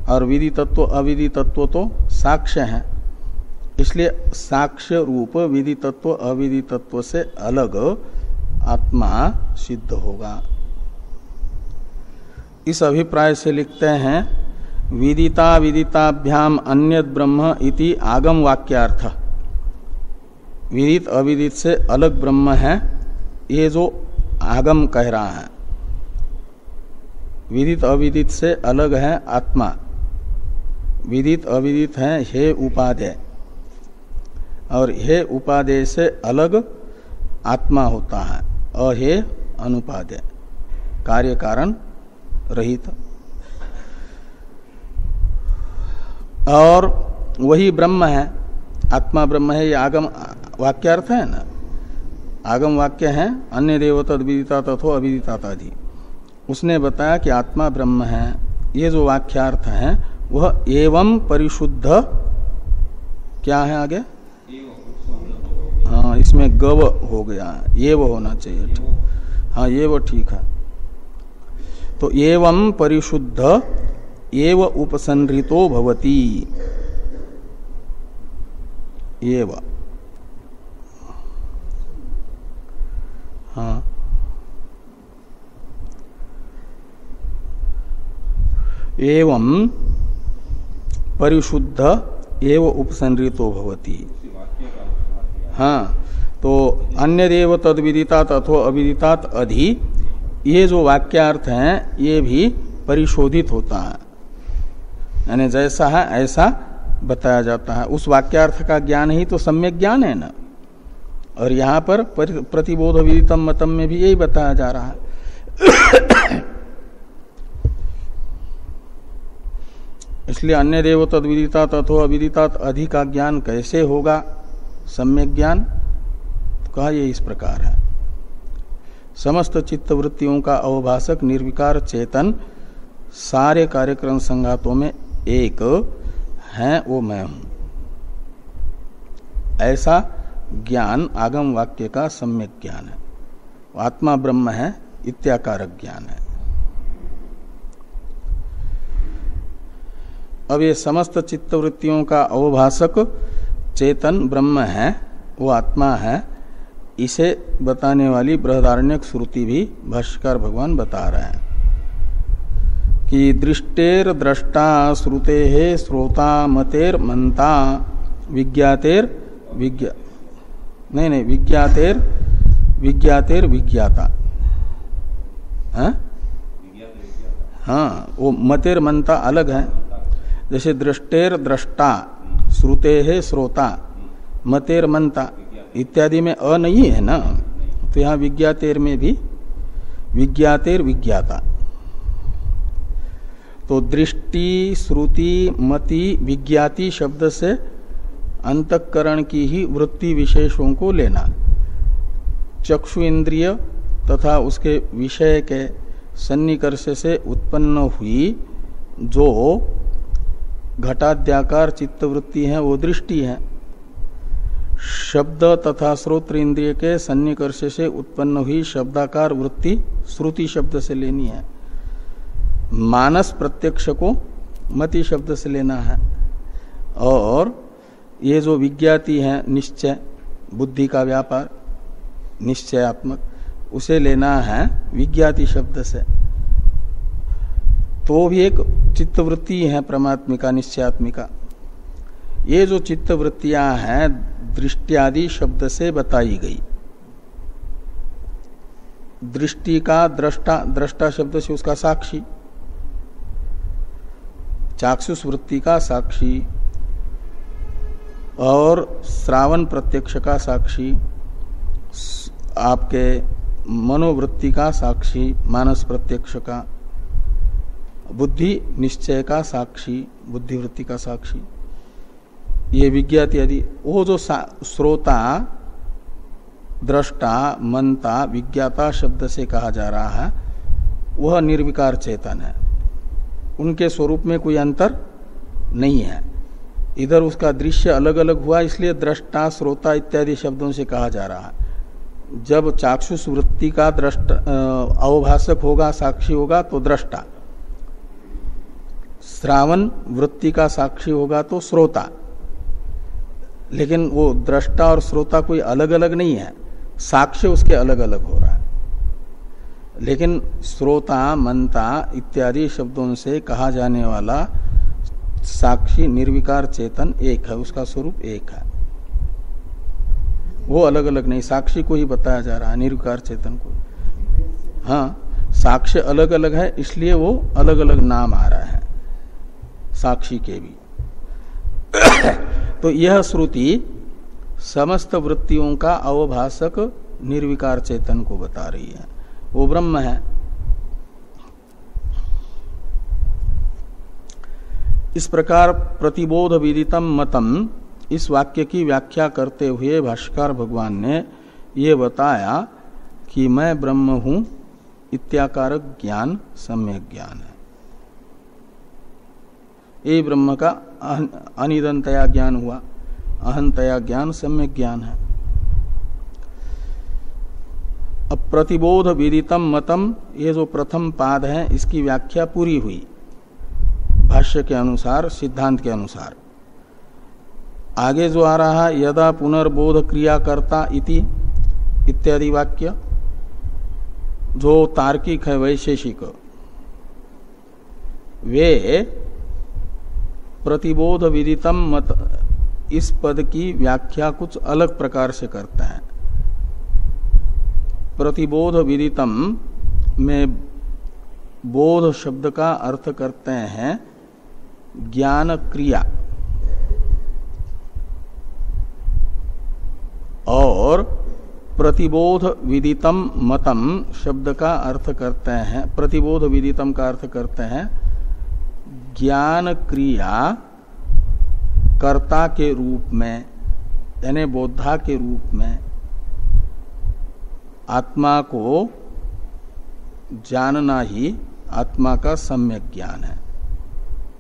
[SPEAKER 1] और विदितत्व अविदितत्व तो साक्ष्य है, इसलिए साक्ष्य रूप विदितत्व अविदितत्व से अलग आत्मा सिद्ध होगा। इस अभिप्राय से लिखते हैं विदिता विदिताभ्याम अन्यत ब्रह्म इति आगम वाक्यार्थ। विदित अविदित से अलग ब्रह्म है, ये जो आगम कह रहा है। विदित अविदित से अलग है आत्मा, विदित अविदित है हे उपादेय, और हे उपादेय से अलग आत्मा होता है, और हे अनुपादेय कार्य कारण रहित। और वही ब्रह्म है, आत्मा ब्रह्म है, ये आगम वाक्यार्थ है ना। आगम वाक्य है अन्य देव तद विदिता तथो अविदितादि, उसने बताया कि आत्मा ब्रह्म है। ये जो वाक्यार्थ है वह एवं परिशुद्ध क्या है आगे? हाँ, इसमें गव हो गया, ये वो होना चाहिए। हाँ, ये वो ठीक है। तो एवं परिशुद्ध एव उपसंहृतो भवति, एव। हाँ, एवं परिशुद्ध एव उपसंहृतो भवति। हाँ, तो अन्य देव तद विदितात अथो अविदितात अधि, ये जो वाक्यार्थ हैं ये भी परिशोधित होता है, यानी जैसा है ऐसा बताया जाता है। उस वाक्यार्थ का ज्ञान ही तो सम्यक ज्ञान है ना। और यहां पर प्रतिबोध विदितम मतम में भी यही बताया जा रहा है। इसलिए अन्य देव तद विदितात अथो अविदितात अधि का ज्ञान कैसे होगा सम्यक ज्ञान, तो कहा ये इस प्रकार है। समस्त चित्त वृत्तियों का अवभाषक निर्विकार चेतन सारे कार्यक्रम संघातों में एक है, वो मैं हूं, ऐसा ज्ञान आगम वाक्य का सम्यक ज्ञान है। आत्मा ब्रह्म है इत्याकारक ज्ञान है। अब ये समस्त चित्तवृत्तियों का अवभाषक चेतन ब्रह्म है, वो आत्मा है, इसे बताने वाली बृहदारण्यक श्रुति भी भाष्यकार भगवान बता रहे हैं कि दृष्टेर द्रष्टा श्रुते है श्रोता मतेर मंता विज्ञातेर विज्ञातेर विज्ञाता। हाँ, वो मतेर मंता अलग है। जैसे दृष्टेर द्रष्टा श्रुते है श्रोता मतेर मंता इत्यादि में अ नहीं है ना, तो यहाँ विज्ञातेर में भी विज्ञातेर विज्ञाता। तो दृष्टि श्रुति मति विज्ञाति शब्द से अंतःकरण की ही वृत्ति विशेषों को लेना, चक्षु इंद्रिय तथा उसके विषय के सन्निकर्ष से उत्पन्न हुई जो घटाद्याकार चित्तवृत्ति है वो दृष्टि है। शब्द तथा श्रोत्र इंद्रिय के सन्निकर्ष से उत्पन्न हुई शब्दाकार वृत्ति श्रुति शब्द से लेनी है। मानस प्रत्यक्ष को मति शब्द से लेना है। और ये जो विज्ञाति है निश्चय बुद्धि का व्यापार निश्चयात्मक, उसे लेना है विज्ञाति शब्द से। तो भी एक चित्तवृत्ति है परमात्मिका निश्चयात्मिका। ये जो चित्तवृत्तियां हैं दृष्टियादि शब्द से बताई गई। दृष्टि का दृष्टा, दृष्टा शब्द से उसका साक्षी, चाक्षुष वृत्ति का साक्षी, और श्रावण प्रत्यक्ष का साक्षी, आपके मनोवृत्ति का साक्षी मानस प्रत्यक्ष का, बुद्धि निश्चय का साक्षी बुद्धिवृत्ति का साक्षी, ये विज्ञाति आदि। वो जो श्रोता दृष्टा मनता विज्ञाता शब्द से कहा जा रहा है वह निर्विकार चेतन है। उनके स्वरूप में कोई अंतर नहीं है। इधर उसका दृश्य अलग अलग हुआ इसलिए दृष्टा श्रोता इत्यादि शब्दों से कहा जा रहा है। जब चाक्षुष वृत्ति का दृष्टा अवभाषक होगा साक्षी होगा तो दृष्टा, श्रावण वृत्ति का साक्षी होगा तो श्रोता। लेकिन वो दृष्टा और श्रोता कोई अलग अलग नहीं है, साक्ष्य उसके अलग अलग हो रहा है। लेकिन श्रोता मनता इत्यादि शब्दों से कहा जाने वाला साक्षी निर्विकार चेतन एक है, उसका स्वरूप एक है, वो अलग अलग नहीं। साक्षी को ही बताया जा रहा है निर्विकार चेतन को। हाँ, साक्ष्य अलग अलग है इसलिए वो अलग अलग नाम आ रहा है साक्षी के भी। तो यह श्रुति समस्त वृत्तियों का अवभाषक निर्विकार चेतन को बता रही है, वो ब्रह्म है। इस प्रकार प्रतिबोध विदितम मतम इस वाक्य की व्याख्या करते हुए भाष्यकार भगवान ने ये बताया कि मैं ब्रह्म हूं इत्याकारक ज्ञान सम्यक ज्ञान है। ये ब्रह्म का अनिदंतया ज्ञान हुआ, अहंतया ज्ञान सम्यक ज्ञान है। अब प्रतिबोध विदितम मतम ये जो प्रथम पाद है इसकी व्याख्या पूरी हुई भाष्य के अनुसार, सिद्धांत के अनुसार। आगे जो आ रहा है यदा पुनर्बोध क्रिया करता इति इत्यादि वाक्य जो तार्किक है वैशेषिक, वे प्रतिबोध विदितम मत इस पद की व्याख्या कुछ अलग प्रकार से करते हैं। प्रतिबोध विदितम में बोध शब्द का अर्थ करते हैं ज्ञान क्रिया, और प्रतिबोध विदितम मतम शब्द का अर्थ करते हैं, प्रतिबोध विदितम का अर्थ करते हैं ज्ञान क्रिया कर्ता के रूप में, यानी बोधा के रूप में आत्मा को जानना ही आत्मा का सम्यक ज्ञान है।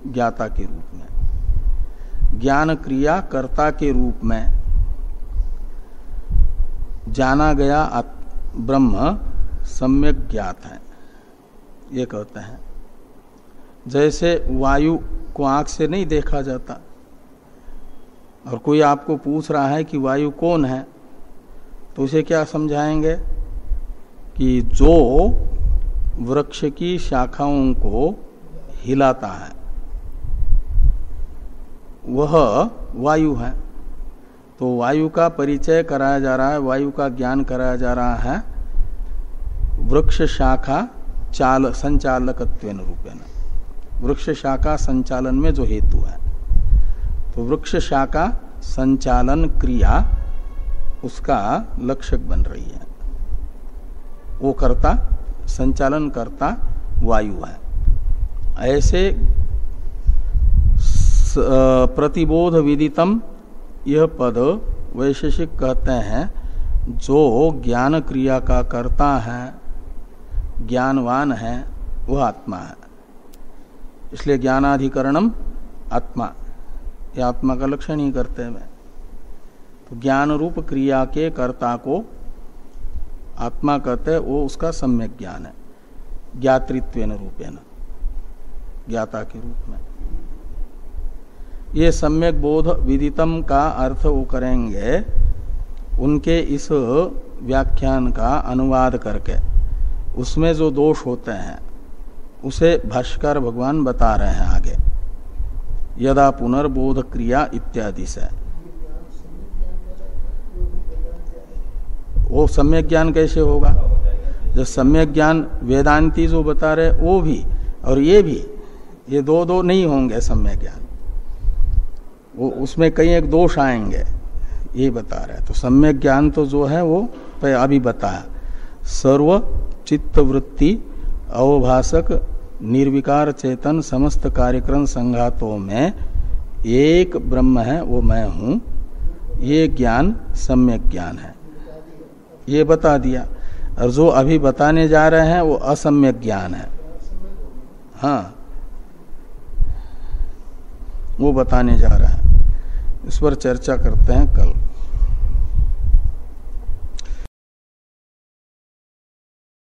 [SPEAKER 1] ज्ञाता के रूप में ज्ञान क्रिया कर्ता के रूप में जाना गया ब्रह्म सम्यक ज्ञात है, ये कहते हैं। जैसे वायु को आंख से नहीं देखा जाता, और कोई आपको पूछ रहा है कि वायु कौन है, तो उसे क्या समझाएंगे कि जो वृक्ष की शाखाओं को हिलाता है वह वायु है। तो वायु का परिचय कराया जा रहा है, वायु का ज्ञान कराया जा रहा है वृक्ष शाखा संचालकत्वेन रूपेण, वृक्ष शाखा संचालन में जो हेतु है। तो वृक्ष शाखा संचालन क्रिया उसका लक्षक बन रही है, वो कर्ता संचालन करता वायु है। ऐसे प्रतिबोध विदितम यह पद वैशेषिक कहते हैं जो ज्ञान क्रिया का कर्ता है, ज्ञानवान है, वह आत्मा है। इसलिए ज्ञानाधिकरणम आत्मा, यह आत्मा का लक्षण ही करते हैं। तो ज्ञान रूप क्रिया के कर्ता को आत्मा कहते हैं, वो उसका सम्यक ज्ञान है, ज्ञातृत्वेन रूपेण, ज्ञाता के रूप में। ये सम्यक बोध विदितम का अर्थ वो करेंगे उनके इस व्याख्यान का अनुवाद करके। उसमें जो दोष होते हैं उसे भाष्कर भगवान बता रहे हैं आगे, यदा पुनर्बोध क्रिया इत्यादि से। वो सम्यक ज्ञान कैसे होगा? जो सम्यक ज्ञान वेदांती जो बता रहे वो भी और ये भी, ये दो नहीं होंगे सम्यक ज्ञान, वो उसमें कई एक दोष आएंगे, ये बता रहे। तो सम्यक ज्ञान तो जो है वो अभी बताया, सर्व चित्त वृत्ति अवभाषक निर्विकार चेतन समस्त कार्यक्रम संघातों में एक ब्रह्म है, वो मैं हूं, ये ज्ञान सम्यक ज्ञान है, ये बता दिया। और जो अभी बताने जा रहे हैं वो असम्यक ज्ञान है, हाँ, वो बताने जा रहा है। इस पर चर्चा करते हैं कल।